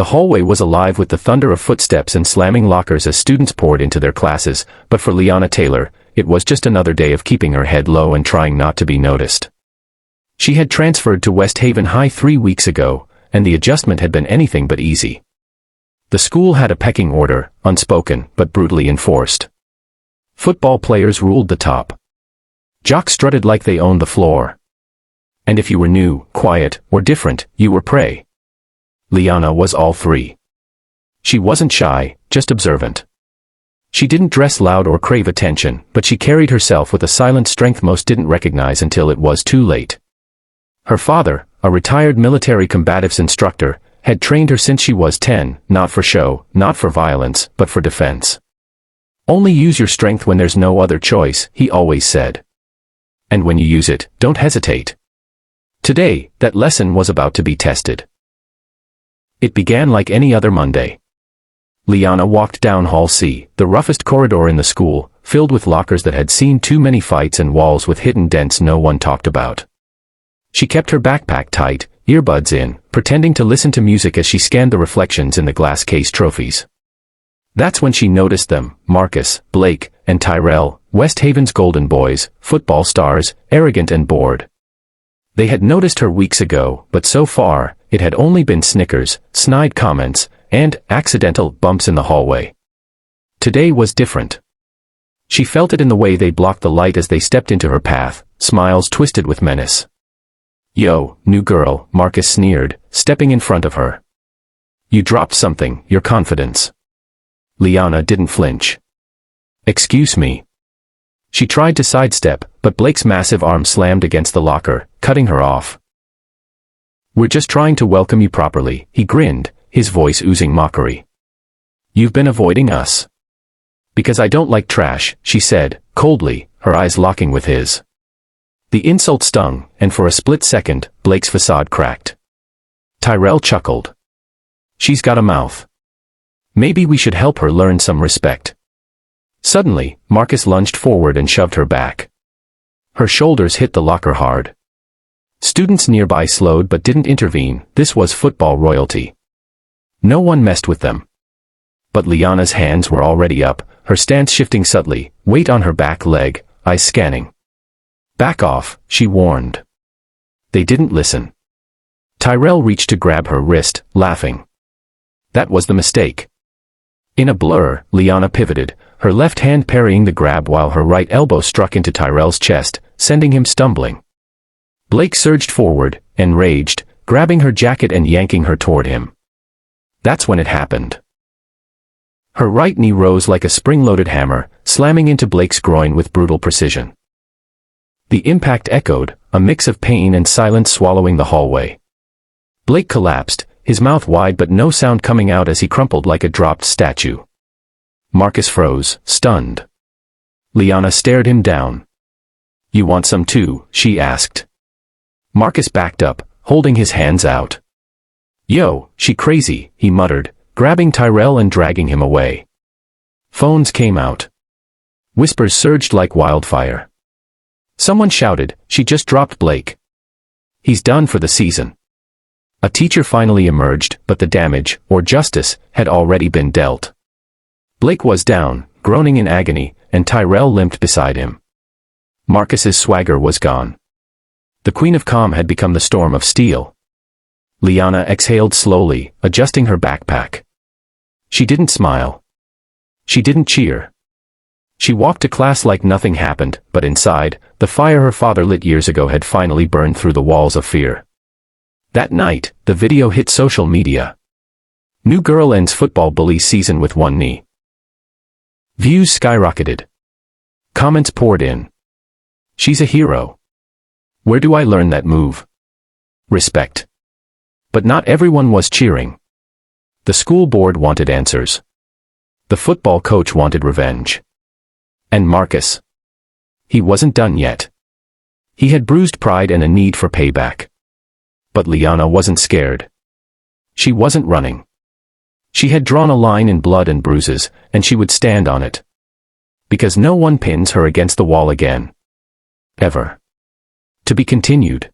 The hallway was alive with the thunder of footsteps and slamming lockers as students poured into their classes, but for Liana Taylor, it was just another day of keeping her head low and trying not to be noticed. She had transferred to West Haven High 3 weeks ago, and the adjustment had been anything but easy. The school had a pecking order, unspoken but brutally enforced. Football players ruled the top. Jocks strutted like they owned the floor. And if you were new, quiet, or different, you were prey. Liana was all three. She wasn't shy, just observant. She didn't dress loud or crave attention, but she carried herself with a silent strength most didn't recognize until it was too late. Her father, a retired military combatives instructor, had trained her since she was 10, not for show, not for violence, but for defense. Only use your strength when there's no other choice, he always said. And when you use it, don't hesitate. Today, that lesson was about to be tested. It began like any other Monday. Liana walked down Hall C, the roughest corridor in the school, filled with lockers that had seen too many fights and walls with hidden dents no one talked about. She kept her backpack tight, earbuds in, pretending to listen to music as she scanned the reflections in the glass case trophies. That's when she noticed them: Marcus, Blake, and Tyrell, West Haven's golden boys, football stars, arrogant and bored. They had noticed her weeks ago, but so far, it had only been snickers, snide comments, and accidental bumps in the hallway. Today was different. She felt it in the way they blocked the light as they stepped into her path, smiles twisted with menace. "Yo, new girl," Marcus sneered, stepping in front of her. "You dropped something, your confidence." Liana didn't flinch. "Excuse me." She tried to sidestep, but Blake's massive arm slammed against the locker, cutting her off. "We're just trying to welcome you properly," he grinned, his voice oozing mockery. "You've been avoiding us." "Because I don't like trash," she said, coldly, her eyes locking with his. The insult stung, and for a split second, Blake's facade cracked. Tyrell chuckled. "She's got a mouth. Maybe we should help her learn some respect." Suddenly, Marcus lunged forward and shoved her back. Her shoulders hit the locker hard. Students nearby slowed but didn't intervene. This was football royalty. No one messed with them. But Liana's hands were already up, her stance shifting subtly, weight on her back leg, eyes scanning. "Back off," she warned. They didn't listen. Tyrell reached to grab her wrist, laughing. That was the mistake. In a blur, Liana pivoted, her left hand parrying the grab while her right elbow struck into Tyrell's chest, sending him stumbling. Blake surged forward, enraged, grabbing her jacket and yanking her toward him. That's when it happened. Her right knee rose like a spring-loaded hammer, slamming into Blake's groin with brutal precision. The impact echoed, a mix of pain and silence swallowing the hallway. Blake collapsed, his mouth wide but no sound coming out as he crumpled like a dropped statue. Marcus froze, stunned. Liana stared him down. "You want some too?" she asked. Marcus backed up, holding his hands out. "Yo, she crazy," he muttered, grabbing Tyrell and dragging him away. Phones came out. Whispers surged like wildfire. Someone shouted, "She just dropped Blake. He's done for the season." A teacher finally emerged, but the damage, or justice, had already been dealt. Blake was down, groaning in agony, and Tyrell limped beside him. Marcus's swagger was gone. The Queen of Calm had become the Storm of Steel. Liana exhaled slowly, adjusting her backpack. She didn't smile. She didn't cheer. She walked to class like nothing happened, but inside, the fire her father lit years ago had finally burned through the walls of fear. That night, the video hit social media. New girl ends football bully season with one knee. Views skyrocketed. Comments poured in. "She's a hero. Where do I learn that move?" Respect. But not everyone was cheering. The school board wanted answers. The football coach wanted revenge. And Marcus. He wasn't done yet. He had bruised pride and a need for payback. But Liana wasn't scared. She wasn't running. She had drawn a line in blood and bruises, and she would stand on it. Because no one pins her against the wall again. Ever. To be continued.